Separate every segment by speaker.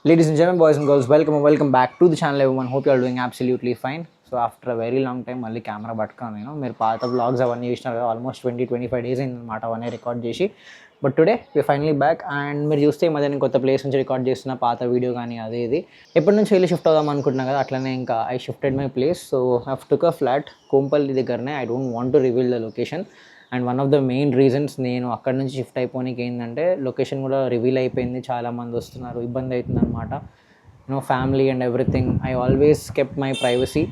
Speaker 1: Ladies and gentlemen, boys and girls, welcome back to the channel everyone. Hope you are doing absolutely fine. So after a very long time, మళ్ళీ camera పట్టుకున్నాను నేను. మీరు పాత vlogs అవన్నీ చూసినారు కదా, almost 20-25 days అయిందన్నమాట అవన్నీ రికార్డ్ చేసి. But today we finally back and మీరు చూస్తే ఈ మధ్య నేను కొత్త ప్లేస్ నుంచి రికార్డ్ చేస్తున్న పాత వీడియో కానీ అదే ఇది ఎప్పటి నుంచి వెళ్ళి షిఫ్ట్ అవుదాం అనుకుంటున్నా కదా, అట్లనే ఇంకా I shifted my place. So I took a flat Kompally దగ్గరనే. I don't want to reveal the location. And one of the main reasons నేను అక్కడ నుంచి షిఫ్ట్ అయిపోనికి ఏంటంటే లొకేషన్ కూడా రివీల్ అయిపోయింది, చాలామంది వస్తున్నారు, ఇబ్బంది అవుతుంది అనమాట. Family and everything. I always kept my privacy.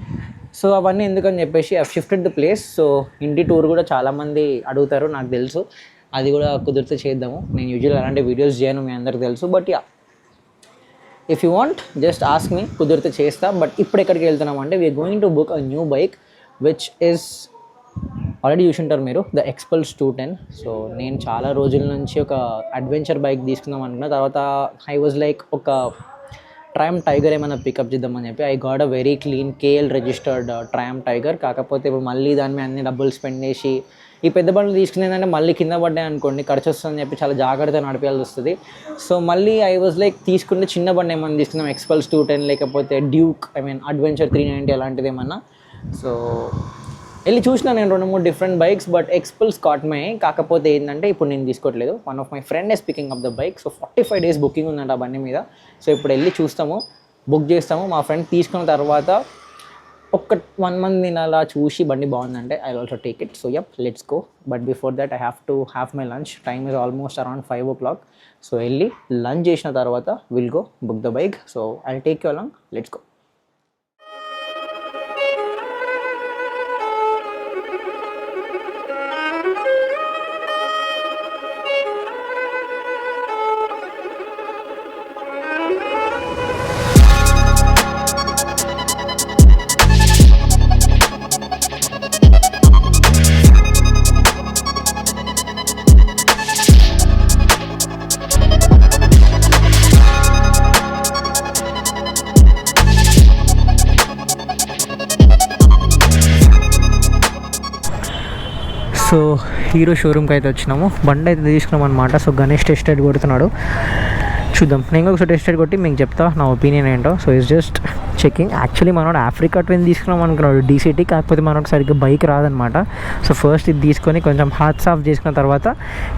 Speaker 1: So అవన్నీ ఎందుకని చెప్పేసి I shifted the place. So ఇంటి టూర్ కూడా చాలామంది అడుగుతారు, నాకు తెలుసు. అది కూడా కుదిరితే చేద్దాము. నేను యూజువల్ అలాంటి వీడియోస్ చేయను, మీ అందరికి తెలుసు. But yeah, if you want just ask me, కుదిరితే చేస్తా. బట్ ఇప్పుడు ఎక్కడికి వెళ్తున్నాం అంటే we're going to book a new bike which is already చూసింటారు మీరు, ద ఎక్స్పల్స్ 210. సో నేను చాలా రోజుల నుంచి ఒక అడ్వెంచర్ బైక్ తీసుకుందాం అనుకున్నా. తర్వాత ఐ వాజ్ లైక్ ఒక ట్రయంఫ్ టైగర్ ఏమైనా పికప్ చేద్దామని చెప్పి I got a very clean KL registered Triumph tiger. కాకపోతే ఇప్పుడు మళ్ళీ దాని మీద అన్ని డబ్బులు స్పెండ్ చేసి ఈ పెద్ద బండ్లు తీసుకునేదంటే మళ్ళీ కింద పడ్డాయి అనుకోండి, ఖర్చు వస్తుందని చెప్పి చాలా జాగ్రత్తగా నడిపేయాల్సి వస్తుంది. సో మళ్ళీ ఐ వాజ్ లైక్ తీసుకుంటే చిన్న బండి ఏమన్నా తీసుకుందాం, ఎక్స్పల్స్ 210 లేకపోతే డ్యూక్, అడ్వెంచర్ 390 అలాంటిది ఏమన్నా. సో వెళ్ళి చూసినా నేను 2-3 different bikes, but ఎక్స్పల్స్ caught my. కాకపోతే ఏంటంటే ఇప్పుడు నేను తీసుకోవట్లేదు. One of my friend is picking up the bike. So 45 days booking ఉందంట ఆ బండి మీద. సో ఇప్పుడు వెళ్ళి చూస్తాము, బుక్ చేస్తాము. మా ఫ్రెండ్ తీసుకున్న తర్వాత ఒక 1 month నేను అలా చూసి బండి బాగుందంటే I also take it. So yup, let's go. But before that I have to have my lunch. Time is almost around 5 o'clock. So వెళ్ళి లంచ్ చేసిన తర్వాత will go book the bike. So I take you along, let's go. So Hero షోరూమ్కి అయితే వచ్చినాము, బండి అయితే తీసుకున్నాం అనమాట. సో గణేష్ టెస్ట్ రైడ్ కొడుతున్నాడు, చూద్దాం. నేను ఒకసారి టెస్ట్ రైడ్ కొట్టి మీకు చెప్తా నా ఒపీనియన్ ఏంటో. So it's just checking. Actually మనోడు ఆఫ్రికా ట్విన్ తీసుకున్నాం అనుకున్నాడు డీసీటీ, కాకపోతే మనోడు సరిగ్గా బైక్ రాదనమాట. సో ఫస్ట్ ఇది తీసుకొని కొంచెం హార్ట్స్ ఆఫ్ చేసుకున్న తర్వాత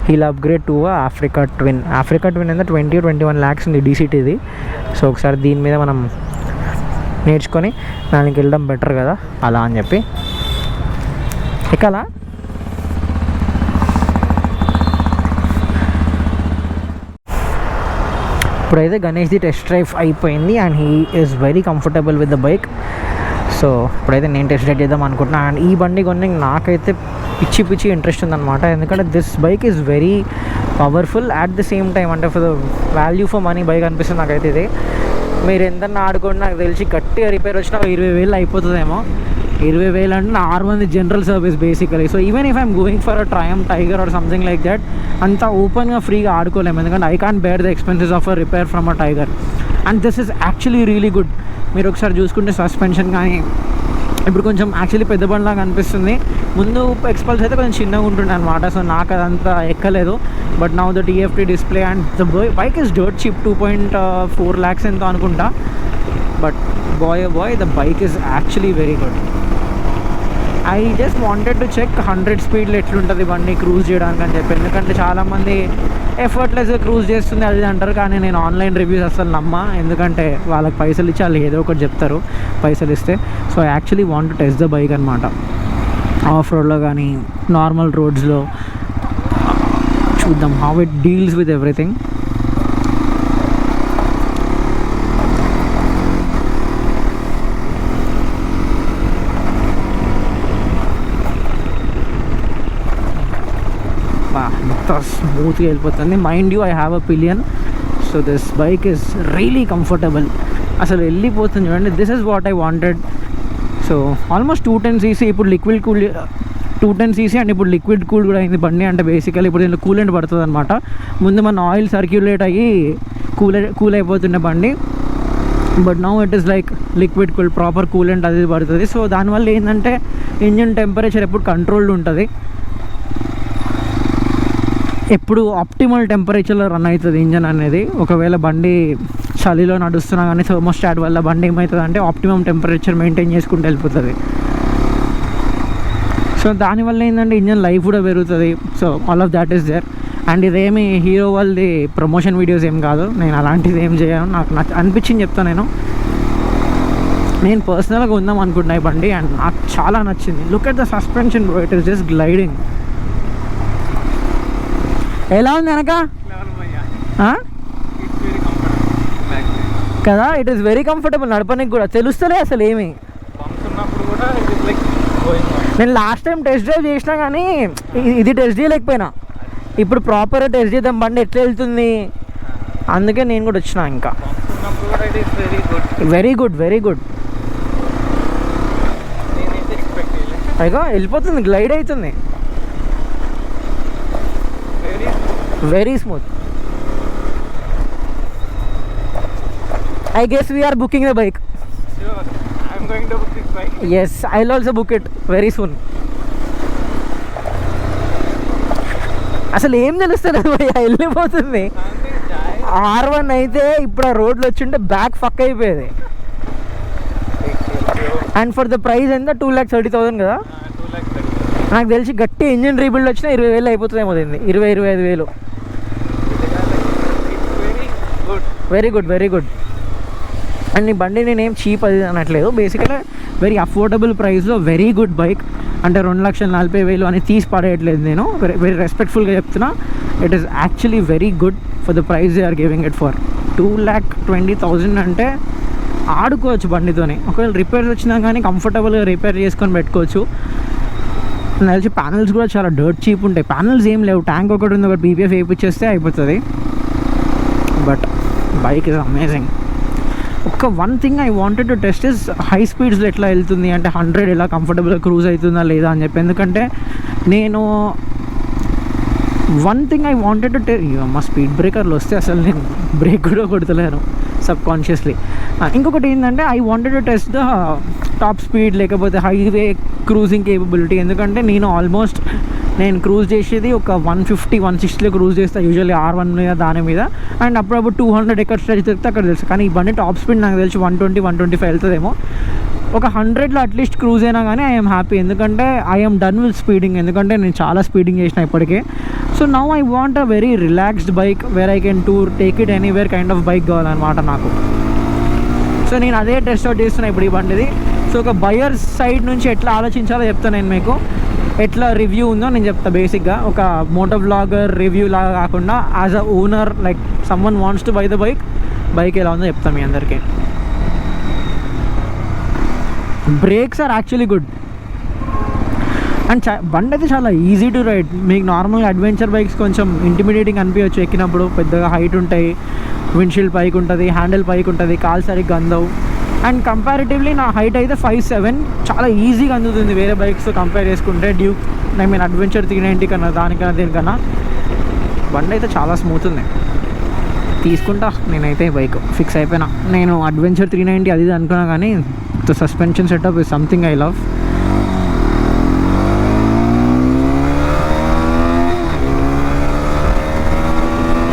Speaker 1: he'll upgrade to Africa twin. Africa twin అయితే 20-21 lakhs ఉంది డీసీటీది. సో ఒకసారి దీని మీద మనం నేర్చుకొని దానికి వెళ్ళడం బెటర్ కదా అలా అని చెప్పి ఎక్కాలా. ఇప్పుడైతే గణేష్ది టెస్ట్ డ్రైవ్ అయిపోయింది and he is very comfortable with the bike. So ఇప్పుడైతే నేను టెస్ట్ డ్రైవ్ చేద్దాం అనుకుంటున్నాను. అండ్ ఈ బండి కొన్ని నాకైతే పిచ్చి ఇంట్రెస్ట్ ఉందన్నమాట. ఎందుకంటే this bike is very powerful at the same time. అంటే for the value for money bike అనిపిస్తుంది నాకైతే ఇది. మీరు ఎంతన్నా ఆడుకోండి, నాకు తెలిసి గట్టిగా రిపేర్ వచ్చినా 20,000 అయిపోతుందేమో. 20,000 అంటే normal general service basically. So even if I'm going for a Triumph Tiger or something like that, అంతా ఓపెన్గా ఫ్రీగా ఆడుకోలేము. ఎందుకంటే I can't bear the expenses of a repair from a Tiger. And this is actually really good. మీరు ఒకసారి చూసుకుంటే suspension కానీ ఇప్పుడు కొంచెం యాక్చువల్లీ పెద్ద బండిలాగా అనిపిస్తుంది. ముందు ఎక్స్పల్స్ అయితే కొంచెం చిన్నగా ఉంటుండే అనమాట. సో నాకు అదంతా ఎక్కలేదు. But now the TFT display and the bike is dirt cheap, 2.4 lakhs ఎంతో అనుకుంటా. But boy the bike is actually very good. I just wanted to check 100 స్పీడ్లో ఎట్లుంటుంది బండి క్రూజ్ చేయడానికి అని చెప్పి. ఎందుకంటే చాలామంది ఎఫర్ట్లెస్గా క్రూజ్ చేస్తుంది అది అంటారు, కానీ నేను ఆన్లైన్ రివ్యూస్ అసలు నమ్మా. ఎందుకంటే వాళ్ళకి పైసలు ఇచ్చి వాళ్ళు ఏదో ఒకటి చెప్తారు పైసలు ఇస్తే. So I actually want to test the bike అనమాట. ఆఫ్ రోడ్లో కానీ నార్మల్ రోడ్స్లో చూద్దాం how it deals with everything. ఎంత స్మూత్గా వెళ్ళిపోతుంది. Mind you, I have a pillion. So this bike is really comfortable. అసలు వెళ్ళిపోతుంది చూడండి. This is what I wanted. So almost 210cc, ఇప్పుడు లిక్విడ్ కూల్ 210cc అండ్ ఇప్పుడు లిక్విడ్ కూల్ కూడా అయింది బండి. అంటే బేసికలీ ఇప్పుడు దీంట్లో కూలెంట్ పడుతుంది అనమాట. ముందు మన ఆయిల్ సర్క్యులేట్ అయ్యి కూల్ అయిపోతుండే బండి. But now it is like liquid cool, proper coolant అది పడుతుంది. సో దానివల్ల ఏంటంటే ఇంజిన్ టెంపరేచర్ ఎప్పుడు కంట్రోల్డ్ ఉంటుంది. ఎప్పుడు ఆప్టిమల్ టెంపరేచర్లో రన్ అవుతుంది ఇంజన్ అనేది. ఒకవేళ బండి చలిలో నడుస్తున్నా కానీ థర్మోస్టాట్ వల్ల బండి ఏమవుతుంది అంటే ఆప్టిమమ్ టెంపరేచర్ మెయింటైన్ చేసుకుంటూ వెళ్ళిపోతుంది. సో దానివల్ల ఏంటంటే ఇంజన్ లైఫ్ కూడా పెరుగుతుంది. So all of that is there. And ఇదేమి హీరో వాళ్ళది ప్రమోషన్ వీడియోస్ ఏం కాదు, నేను అలాంటిది ఏం చేయను. నాకు అనిపించింది చెప్తాను. నేను పర్సనల్గా ఉందాం అనుకుంటున్నా ఈ బండి అండ్ నాకు చాలా నచ్చింది. Look at the suspension bro, it is just gliding. ఎలా ఉంది వెనక కదా? It is very comfortable. నడపనికి కూడా తెలుస్తలే అసలు ఏమి. నేను లాస్ట్ టైం టెస్ట్ డ్రైవ్ చేసినా కానీ ఇది టెస్ట్ చేయలేకపోయినా. ఇప్పుడు ప్రాపర్గా టెస్ట్ చేద్దాం బండి ఎట్లా వెళ్తుంది, అందుకే నేను కూడా వచ్చిన. ఇంకా వెరీ గుడ్, వెరీ గుడ్. అయిగా వెళ్ళిపోతుంది, గ్లైడ్ అవుతుంది, very smooth. I guess we are booking the bike.
Speaker 2: Sure, I'm going to book this bike.
Speaker 1: Yes, I'll also book it very soon. అసలు ఏం తెలుస్తలేదు భయ్యా, వెళ్ళిపోతుంది. R1 అయితే ఇప్పుడు ఆ రోడ్లో వచ్చింటే బ్యాక్ ఫక్ అయిపోయేది. అండ్ ఫర్ ద ప్రైస్ ఎంత 2,30,000 కదా? 2,30,000. నాకు తెలిసి గట్టి ఇంజిన్ రీబిల్డ్ వచ్చినా 20,000 అయిపోతుందేమో. 20-25,000. Very good, very good. అండ్ ఈ బండి నేనేం చీప్ అది అనట్లేదు, బేసిక్గా వెరీ అఫోర్డబుల్ ప్రైస్లో వెరీ గుడ్ బైక్. అంటే 2,40,000 అని తీసి పడేయట్లేదు నేను, వెరీ రెస్పెక్ట్ఫుల్గా చెప్తున్నా. It is actually very good for the price they are giving it for. 2,20,000 అంటే ఆడుకోవచ్చు బండితోని. ఒకవేళ రిపేర్స్ వచ్చినా కానీ కంఫర్టబుల్గా రిపేర్ చేసుకొని పెట్టుకోవచ్చు. నాకు తెలిసి ప్యానల్స్ కూడా చాలా డర్ట్ చీప్ ఉంటాయి. ప్యానల్స్ ఏం లేవు, ట్యాంక్ ఒకటి ఉంది, ఒకటి పీపీఎఫ్ వేయించేస్తే అయిపోతుంది. But bike is amazing. One thing I wanted to test is high స్పీడ్స్లో ఎట్లా వెళ్తుంది, అంటే 100 ఎలా కంఫర్టబుల్గా క్రూజ్ అవుతుందా లేదా అని చెప్పి. ఎందుకంటే నేను one thing I wanted to మా స్పీడ్ బ్రేకర్లు వస్తే అసలు నేను బ్రేక్ కూడా కొడతలేను సబ్ కాన్షియస్లీ. ఇంకొకటి ఏంటంటే I wanted to test the top speed లేకపోతే హైవే క్రూజింగ్ కేపబిలిటీ. ఎందుకంటే నేను క్రూజ్ చేసేది ఒక 150-160లో క్రూజ్ చేస్తాను యూజువల్లీ R1 మీద, దాని మీద. అండ్ అప్పుడప్పుడు 200 ఎక్కడ స్ట్రెచ్ దొరికితే అక్కడ తెలుసు. కానీ ఈ బండి టాప్ స్పీడ్ నాకు తెలిసి 120-125 వెళ్తుందేమో. ఒక 100లో అట్లీస్ట్ క్రూజ్ అయినా కానీ ఐఎమ్ హ్యాపీ. ఎందుకంటే ఐఎమ్ డన్ విత్ స్పీడింగ్, ఎందుకంటే నేను చాలా స్పీడింగ్ చేసిన ఇప్పటికే. So now I want a very relaxed bike where I can take it anywhere kind of bike కావాలన్నమాట నాకు. సో నేను అదే టెస్ట్ అవుట్ చేస్తున్నా ఇప్పుడు ఈ బండిది. సో ఒక బయర్ సైడ్ నుంచి ఎట్లా ఆలోచించాలో చెప్తాను నేను మీకు. ఎట్లా రివ్యూ ఉందో నేను చెప్తా. బేసిక్గా ఒక మోటో వ్లాగర్ రివ్యూ లాగా కాకుండా as a owner, like someone wants to buy the bike ఎలా ఉందో చెప్తాను మీ అందరికీ. Brakes are actually good and బండి అయితే చాలా ఈజీ టు రైడ్. మీకు నార్మల్గా అడ్వెంచర్ బైక్స్ కొంచెం ఇంటిమిడేటింగ్ అనిపించవచ్చు ఎక్కినప్పుడు. పెద్దగా హైట్ ఉంటాయి, విండ్షీల్డ్ పైకి ఉంటుంది, హ్యాండిల్ పైకి ఉంటుంది, కాలు సరిగ్గా అందవు. అండ్ కంపారిటివ్లీ నా హైట్ అయితే 5'7", చాలా ఈజీగా అందుతుంది వేరే బైక్స్తో కంపేర్ చేసుకుంటే. డ్యూక్ అడ్వెంచర్ 390 కన్నా దానికన్నా దీనికన్నా బండి అయితే చాలా స్మూత్ ఉంది. తీసుకుంటా నేనైతే బైక్ ఫిక్స్ అయిపోయినా. నేను అడ్వెంచర్ 390 అది అనుకున్నా, కానీ the suspension setup is something I love.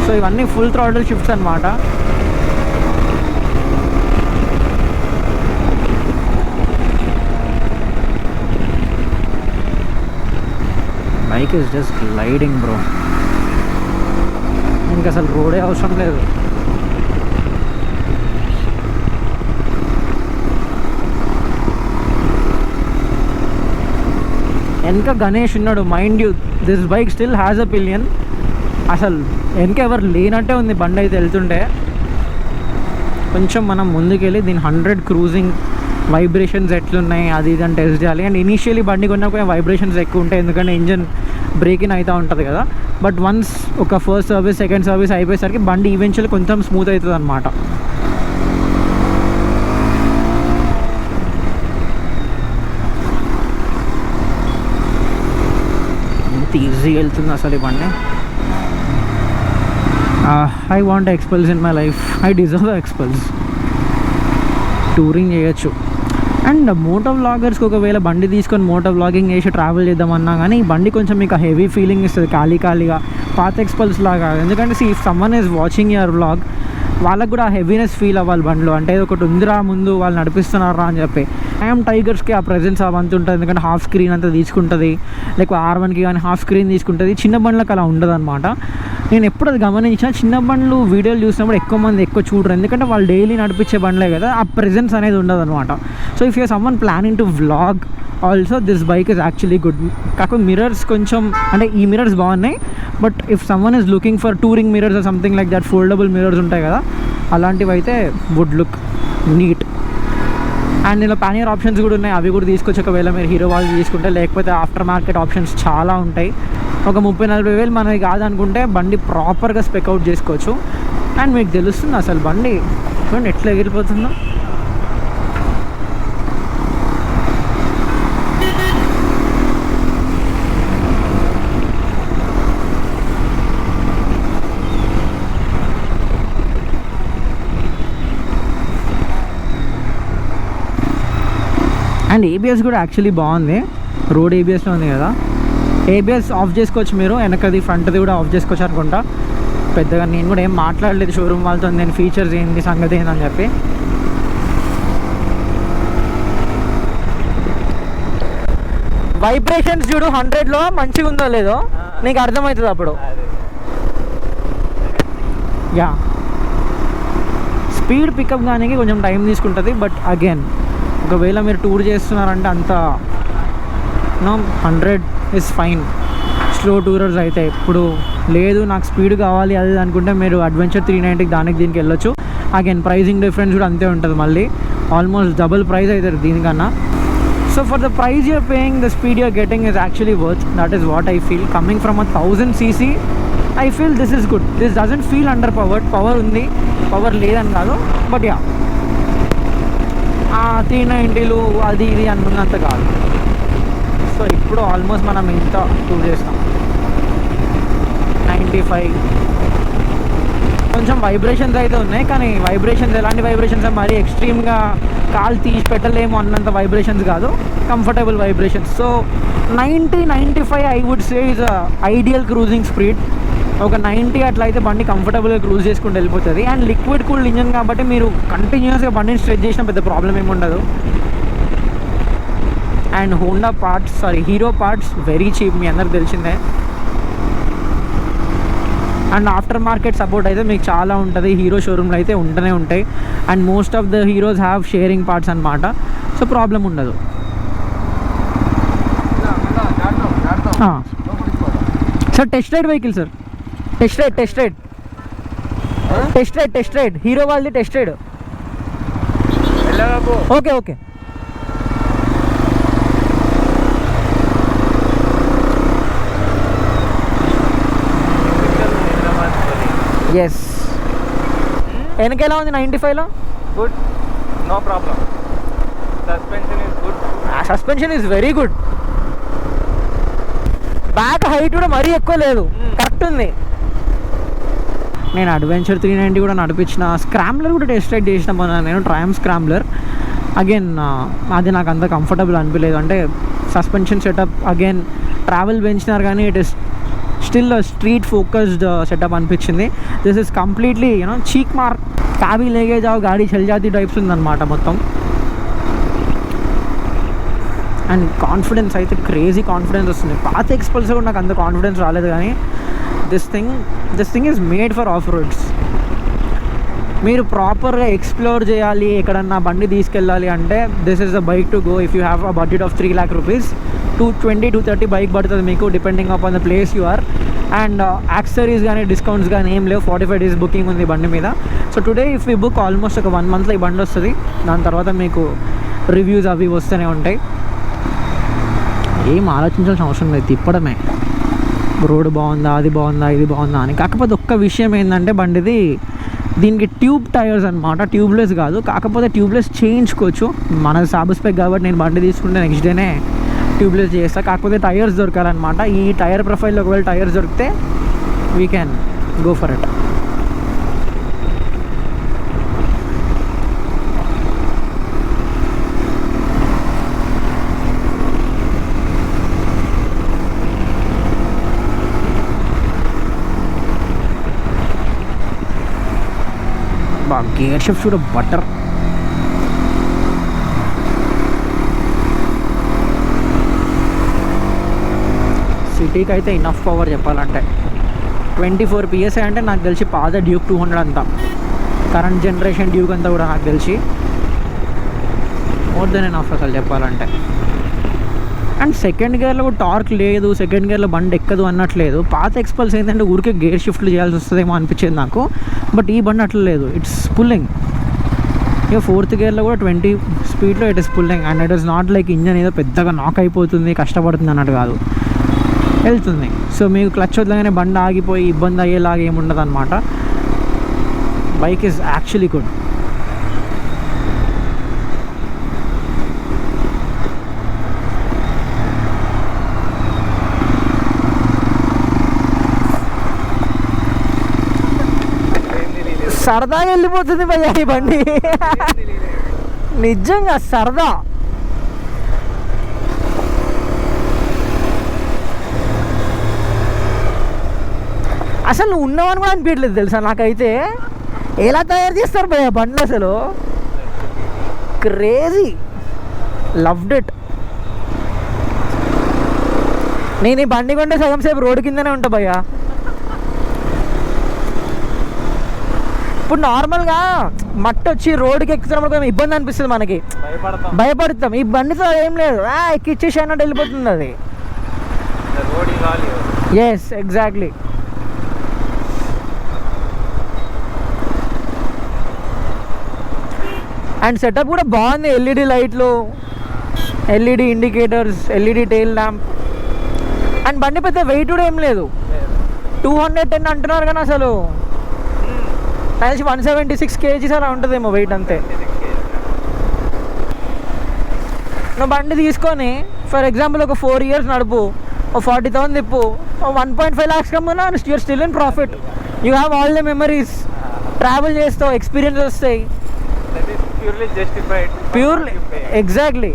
Speaker 1: So ఇవన్నీ ఫుల్ థ్రాటిల్ షిఫ్ట్స్ అనమాట. Bike is just gliding bro. ఇంకా అసలు రోడే అవసరం లేదు. వెనక గణేష్ ఉన్నాడు, mind you this bike still has a pillion. అసలు వెనక ఎవరు లేనట్టే ఉంది బండి అయితే వెళ్తుంటే. కొంచెం మనం ముందుకెళ్ళి దీని 100 క్రూజింగ్ వైబ్రేషన్స్ ఎట్లున్నాయి అది ఇది అని టెస్ట్ చేయాలి. అండ్ ఇనీషియలీ బండి కొన్నప్పుడు వైబ్రేషన్స్ ఎక్కువ ఉంటాయి, ఎందుకంటే ఇంజన్ బ్రేకింగ్ అవుతూ ఉంటుంది కదా. బట్ వన్స్ ఒక ఫస్ట్ సర్వీస్ సెకండ్ సర్వీస్ అయిపోయేసరికి బండి ఈవెన్చువల్లీ కొంచెం స్మూత్ అవుతుంది అనమాట. ఎంత ఈజీగా వెళ్తుంది అసలు ఈ బండి. I want ఎక్స్పల్స్ in my life. I deserve ఎక్స్పల్స్. Touring చేయొచ్చు. అండ్ మోటో వ్లాగర్స్కి ఒకవేళ బండి తీసుకొని మోటో వ్లాగింగ్ చేసి ట్రావెల్ చేద్దామన్నా కానీ ఈ బండి కొంచెం మీకు హెవీ ఫీలింగ్ ఇస్తుంది. ఖాళీగా పాత ఎక్స్పల్స్ లాగా. ఎందుకంటే if someone is watching your vlog, వాళ్ళకు కూడా హెవీనెస్ ఫీల్ అవ్వాలి బండిలో. అంటే ఒకటి ఉందిరా ముందు, వాళ్ళు నడిపిస్తున్నారా అని చెప్పి. ఐఎమ్ టైగర్స్కి ఆ ప్రెజెన్స్ అవంత ఉంటుంది, ఎందుకంటే హాఫ్ స్క్రీన్ అంతా తీసుకుంటుంది. లైక్ R1కి కానీ హాఫ్ స్క్రీన్ తీసుకుంటుంది. చిన్న బండ్లకు అలా ఉండదు అనమాట. నేను ఎప్పుడు అది గమనించిన, చిన్న బండ్లు వీడియోలు చూసినప్పుడు ఎక్కువ మంది ఎక్కువ చూడరు, ఎందుకంటే వాళ్ళు డైలీ నడిపించే బండ్లే కదా, ఆ ప్రెజెన్స్ అనేది ఉండదు అనమాట. So if you someone planning to vlog also, this bike is actually good. కాకపోతే మిరర్స్ కొంచెం, అంటే ఈ మిరర్స్ బాగున్నాయి, but if someone is looking for touring mirrors are something like that, foldable mirrors ఉంటాయి కదా, అలాంటివి అయితే వుడ్ లుక్ నీట్. అండ్ ఇందులో పానియర్ ఆప్షన్స్ కూడా ఉన్నాయి, అవి కూడా తీసుకొచ్చి ఒకవేళ మీరు హీరో వాళ్ళు తీసుకుంటే. లేకపోతే ఆఫ్టర్ మార్కెట్ ఆప్షన్స్ చాలా ఉంటాయి. ఒక 30-40 వేలు మనకి కాదనుకుంటే బండి ప్రాపర్గా స్పెక్అవుట్ చేసుకోవచ్చు. అండ్ మీకు తెలుస్తుంది అసలు బండి చూడండి ఎట్లా ఎగిరిపోతుందో. అండ్ ఏబిఎస్ కూడా యాక్చువల్లీ బాగుంది, రోడ్ ఏబిఎస్లో ఉంది కదా. ఏబిఎస్ ఆఫ్ చేసుకోవచ్చు మీరు, వెనకది ఫ్రంట్ది కూడా ఆఫ్ చేసుకోవచ్చు అనుకుంటా. పెద్దగా నేను కూడా ఏం మాట్లాడలేదు షోరూమ్ వాళ్ళతో, నేను ఫీచర్స్ ఏంటి సంగతి ఏందని చెప్పి. వైబ్రేషన్స్ చూడు 100లో మంచిగా ఉందో లేదో నీకు అర్థమవుతుంది అప్పుడు. యా, స్పీడ్ పికప్ కానీ కొంచెం టైం తీసుకుంటుంది. బట్ అగైన్ ఒకవేళ మీరు టూర్ చేస్తున్నారంటే అంత 100 ఇస్ ఫైన్. స్లో టూరర్స్ అయితే ఇప్పుడు లేదు నాకు స్పీడ్ కావాలి అది అనుకుంటే మీరు అడ్వెంచర్ 390కి దానికి దీనికి వెళ్ళొచ్చు. అగైన్ ప్రైజింగ్ డిఫరెన్స్ కూడా అంతే ఉంటుంది, మళ్ళీ ఆల్మోస్ట్ డబుల్ ప్రైస్ అవుతుంది దీనికన్నా. So for the price you're paying, the speed you're getting is actually worth. That is what I feel. Coming from 1000cc I feel this is good. This doesn't feel under powered. Power ఉంది, power లేదని కాదు, but yeah 390లు అది ఇది అనుకున్నంత కాదు. So ఇప్పుడు almost మనం ఇంత టూర్ చేస్తాం. 95 కొంచెం వైబ్రేషన్స్ అయితే ఉన్నాయి, కానీ వైబ్రేషన్స్ ఎలాంటి వైబ్రేషన్స్ మరీ ఎక్స్ట్రీమ్గా కాలు తీసి పెట్టలేము అన్నంత వైబ్రేషన్స్ కాదు, comfortable vibrations. So 90-95 I would say is ideal cruising speed. ఒక 90 అట్లా అయితే బండి కంఫర్టబుల్గా క్రూజ్ చేసుకుంటూ వెళ్ళిపోతుంది. అండ్ లిక్విడ్ కూల్డ్ ఇంజన్ కాబట్టి మీరు కంటిన్యూస్గా బండిని స్ట్రెచ్ చేసిన పెద్ద ప్రాబ్లం ఏమి ఉండదు. And Honda parts, Hero parts very cheap, మీ అందరికి తెలిసిందే. అండ్ ఆఫ్టర్ మార్కెట్ సపోర్ట్ అయితే మీకు చాలా ఉంటుంది, హీరో షోరూమ్లో అయితే ఉంటూనే ఉంటాయి. And most of the Heros have sharing parts అనమాట, సో ప్రాబ్లం ఉండదు. Sir test ride vehicle sir, test ride Hero వాళ్ళది test ride. Okay okay. Yes, వెనకెలా ఉంది 95లో?
Speaker 2: Good, no problem. Suspension is good.
Speaker 1: Suspension is very good. Back height కూడా మరీ ఎక్కువ లేదు, కరెక్ట్ ఉంది. నేను అడ్వెంచర్ 390 కూడా నడిపించిన, స్క్రాంబ్లర్ కూడా టెస్ట్ రైడ్ చేసిన నేను, ట్రయంఫ్ స్క్రాంబ్లర్. అగైన్ అది నాకు అంత కంఫర్టబుల్ అనిపించలేదు. అంటే సస్పెన్షన్ సెటప్ అగైన్ ట్రావెల్ పెంచినారు కానీ it is still street focused setup అనిపించింది. This is completely you know cheek mark, కాబీ లేగే జావ్ గాడి చల్ జాతి టైప్స్ ఉందన్నమాట మొత్తం. అండ్ కాన్ఫిడెన్స్ అయితే క్రేజీ కాన్ఫిడెన్స్ వస్తుంది. పాత ఎక్స్పల్స్ కూడా నాకు అంత కాన్ఫిడెన్స్ రాలేదు, కానీ this thing is made for off roads. మీరు ప్రాపర్గా ఎక్స్ప్లోర్ చేయాలి, ఎక్కడన్నా బండి తీసుకెళ్ళాలి అంటే this is the bike to go. If you have a budget of 3 lakh rupees, 220-230 bike పడుతుంది మీకు, depending upon the place you are. And accessories కానీ డిస్కౌంట్స్ కానీ ఏం లేవు. 45 days బుకింగ్ ఉంది బండి మీద. So today if you book almost ఒక 1 monthలో ఈ బండి వస్తుంది. దాని తర్వాత మీకు రివ్యూస్ అవి వస్తూనే ఉంటాయి. ఏం ఆలోచించాల్సిన అవసరం లేదు, తిప్పడమే. రోడ్ బాగుందా, అది బాగుందా, ఇది బాగుందా అని. కాకపోతే ఒక్క విషయం ఏంటంటే బండిది, దీనికి ట్యూబ్ టైర్స్ అనమాట, ట్యూబ్లెస్ కాదు. కాకపోతే ట్యూబ్లెస్ చేయించుకోవచ్చు, మన సాబుస్పెక్ కాబట్టి నేను బండి తీసుకుంటే నెక్స్ట్ డేనే ట్యూబ్లెస్ చేస్తా. కాకపోతే టైర్స్ దొరకాలన్నమాట. ఈ టైర్ ప్రొఫైల్లో ఒకవేళ టైర్స్ దొరికితే we can go for it. Gear shift కూడా బటర్. సిటీకి అయితే ఇనఫ్ పవర్ చెప్పాలంటే 24 PSI అంటే నాకు తెలిసి పాత డ్యూక్ 200 అంతా, కరెంట్ జనరేషన్ డ్యూక్ అంతా కూడా నాకు తెలిసి మోర్ దెన్ ఎనఫ్ అసలు చెప్పాలంటే. అండ్ సెకండ్ గేర్లో కూడా టార్క్ లేదు, సెకండ్ గేర్లో బండి ఎక్కదు అన్నట్లేదు. పాత ఎక్స్పల్స్ ఏంటంటే ఊరికే గేర్ షిఫ్ట్లు చేయాల్సి వస్తుందేమో అనిపించేది నాకు, బట్ ఈ బండి అట్లా లేదు, ఇట్స్ పుల్లింగ్. ఇక ఫోర్త్ గేర్లో కూడా 20 స్పీడ్లో it is pulling. And it is not like engine ఏదో పెద్దగా నాక్ అయిపోతుంది కష్టపడుతుంది అన్నట్టు కాదు, వెళ్తుంది. సో మీకు క్లచ్ వదలగానే బండి ఆగిపోయి ఇబ్బంది అయ్యేలాగా ఏముండదు అనమాట. Bike is actually good. సరదాగా వెళ్ళిపోతుంది భయ్యా ఈ బండి, నిజంగా సరదా. అసలు నువ్వు ఉన్నావని కూడా అనిపించలేదు తెలుసా నాకైతే. ఎలా తయారు చేస్తారు భయ్యా బండ్లు అసలు, క్రేజీ, లవ్డ్ ఇట్. నేను ఈ బండి కొంటే సగం సేపు రోడ్డు కిందనే ఉంటా భయ్యా. ఇప్పుడు నార్మల్గా మట్టి వచ్చి రోడ్డుకి ఎక్కుతున్నప్పుడు కొంచెం ఇబ్బంది అనిపిస్తుంది మనకి, భయపడతాం. ఈ బండితో ఏం లేదు, ఎక్కిచ్చేసి అన్నట్టు వెళ్ళిపోతుంది అది. Yes exactly. అండ్ సెటప్ కూడా బాగుంది, ఎల్ఈడి లైట్లు, LED indicators, LED tail lamp. And బండి పెద్ద వెయిట్ కూడా ఏం లేదు, 210 అంటున్నారు కానీ అసలు కలిసి 176 kgs అలా ఉంటుందేమో వెయిట్ అంతే. నువ్వు బండి తీసుకొని ఫర్ ఎగ్జాంపుల్ ఒక 4 years నడుపు, ఓ 40,000 తిప్పు, 1.5 lakhs కమ్మునా you're still in profit. You have all the memories, travel చేస్తావు, ఎక్స్పీరియన్స్ వస్తాయి. Purely exactly.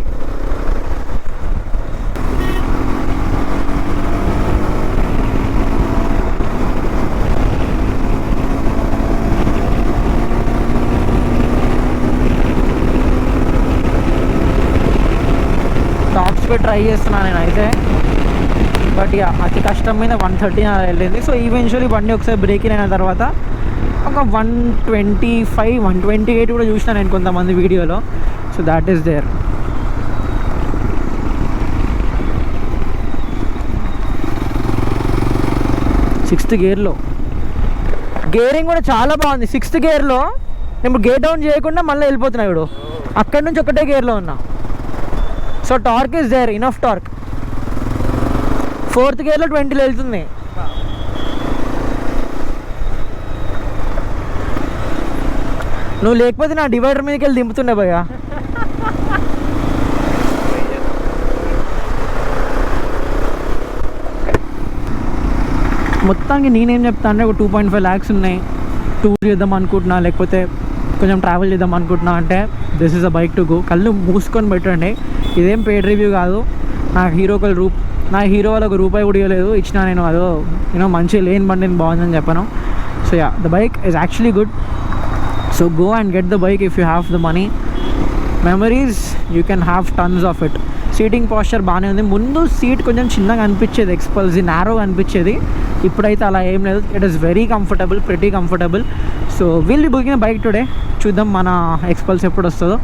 Speaker 1: టాప్స్కి ట్రై చేస్తున్నాను నేనైతే, బట్ ఇక అతి కష్టం మీద 130 అలా వెళ్ళింది. సో ఈవెన్చువల్లీ బండి ఒకసారి బ్రేక్ అయిన తర్వాత ఒక 125, 128 కూడా చూసినా నేను కొంతమంది వీడియోలో. So that is there. Sixth గేర్లో గేరింగ్ కూడా చాలా బాగుంది. 6th గేర్లో నేను గేర్ డౌన్ చేయకుండా మళ్ళీ వెళ్ళిపోతున్నా ఇప్పుడు, అక్కడి నుంచి ఒకటే గేర్లో ఉన్నా. So torque is there, enough torque. 4th గేర్లో 20 వెళ్తుంది. నువ్వు లేకపోతే నా డివైడర్ మీదకి వెళ్ళి దింపుతుండే భయ్యా. మొత్తానికి నేనేం చెప్తా అంటే ఒక 2.5 lakhs ఉన్నాయి, టూర్ చేద్దాం అనుకుంటున్నా, లేకపోతే కొంచెం ట్రావెల్ చేద్దాం అనుకుంటున్నా అంటే this is a bike to go. కళ్ళు మూసుకొని పెట్టండి. ఇదేం పెయిడ్ రివ్యూ కాదు. నా హీరో వాళ్ళకి రూపాయి కూడా ఇవ్వలేదు, ఇచ్చినా నేను అదో మంచి లేని బండి బాగుందని చెప్పాను. So yeah, the bike is actually good. So go and get the bike if you have the money. Memories, you can have tons of it. Seating posture బాగానే ఉంది. ముందు సీట్ కొంచెం చిన్నగా అనిపించేది, ఎక్స్పల్స్ నారోగా అనిపించేది. ఇప్పుడైతే అలా ఏం లేదు, it is very comfortable, pretty comfortable. So will be booking bike today. చూద్దాం మన ఎక్స్పల్స్ ఎప్పుడు వస్తుందో.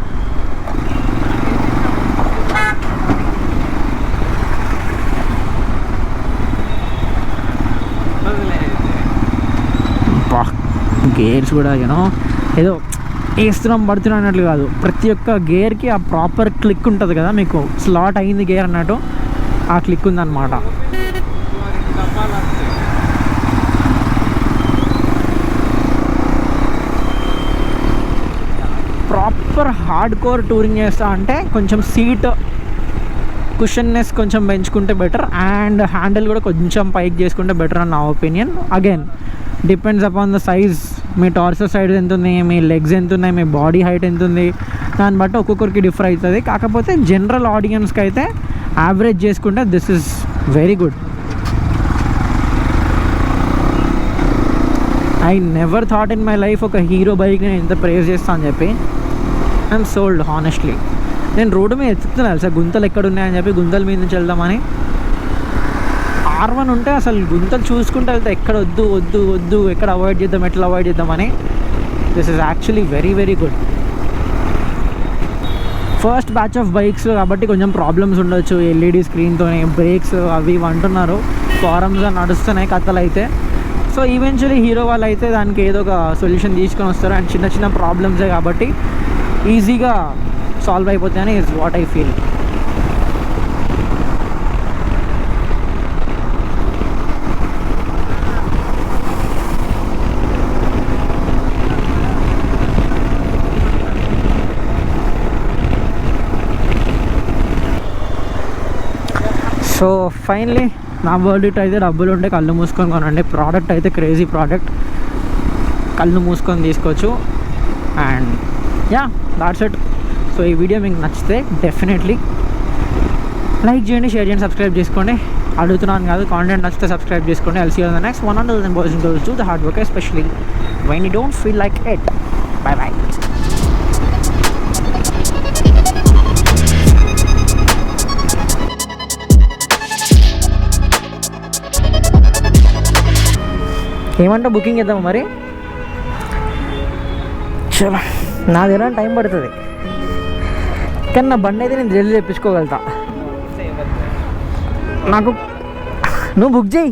Speaker 1: గేర్స్ కూడా ఏదో వేస్తున్నాం పడుతున్నాం అన్నట్లు కాదు, ప్రతి ఒక్క గేర్కి ఆ ప్రాపర్ క్లిక్ ఉంటుంది కదా, మీకు స్లాట్ అయింది గేర్ అన్నట్టు ఆ క్లిక్ ఉందన్నమాట. ప్రాపర్ హార్డ్ కోర్ టూరింగ్ చేస్తా అంటే కొంచెం సీట్ కుషన్నెస్ కొంచెం పెంచుకుంటే బెటర్, అండ్ హ్యాండిల్ కూడా కొంచెం పైకి చేసుకుంటే బెటర్ అని నా opinion. Again depends upon the size, me torso size ఎంత ఉంది, మీ లెగ్స్ ఎంత ఉన్నాయి, మీ బాడీ హైట్ ఎంత ఉంది, దాన్ని బట్టి ఒక్కొక్కరికి డిఫర్ అవుతుంది. కాకపోతే జనరల్ ఆడియన్స్కి అయితే యావరేజ్ చేసుకుంటే this is very good. I never thought in my life ఒక హీరో బైక్ నేను ఎంత ప్రేజ్ చేస్తాను అని చెప్పి. I'm sold honestly. నేను రోడ్డు మీద ఎత్తుతున్నాను సార్, గుంతలు ఎక్కడ ఉన్నాయని చెప్పి గుంతల మీద నుంచి వెళ్దామని. R1 ఉంటే అసలు గుంతలు చూసుకుంటూ వెళ్తే ఎక్కడ వద్దు వద్దు వద్దు, ఎక్కడ అవాయిడ్ చేద్దాం, ఎట్లా అవాయిడ్ చేద్దామని. This is actually very very good. First batch of bikes కాబట్టి కొంచెం ప్రాబ్లమ్స్ ఉండొచ్చు, ఎల్ఈడి స్క్రీన్తోనే బ్రేక్స్ అవి ఇవి అంటున్నారు, ఫారమ్స్గా నడుస్తున్నాయి కథలు అయితే. సో ఈవెన్చువలీ హీరో వాళ్ళు అయితే దానికి ఏదో ఒక సొల్యూషన్ తీసుకొని వస్తారు. అండ్ చిన్న చిన్న ప్రాబ్లమ్సే కాబట్టి ఈజీగా సాల్వ్ అయిపోతాయని is what I feel. So finally నా వర్డిక్ట్ అయితే డబ్బులు ఉంటే కళ్ళు మూసుకొని కొనండి. ప్రోడక్ట్ అయితే క్రేజీ ప్రోడక్ట్, కళ్ళు మూసుకొని తీసుకోవచ్చు. And yeah, that's it. So ఈ వీడియో మీకు నచ్చితే డెఫినెట్లీ లైక్ చేయండి, షేర్ చేయండి, సబ్స్క్రైబ్ చేసుకోండి. అడుగుతున్నాను కాదు, కాంటెంట్ నచ్చితే సబ్స్క్రైబ్ చేసుకోండి. I'll see you on the next one. Until then, boys and girls, do the hard work, especially when you don't feel like it. Bye bye. ఏమంటే booking చేద్దామా మరి? చలో, నా దగ్గర టైం పడుతుంది కానీ నా బండి అయితే నేను జల్దీ తెప్పించుకోగలుగుతా. నాకు నువ్వు బుక్ చేయి.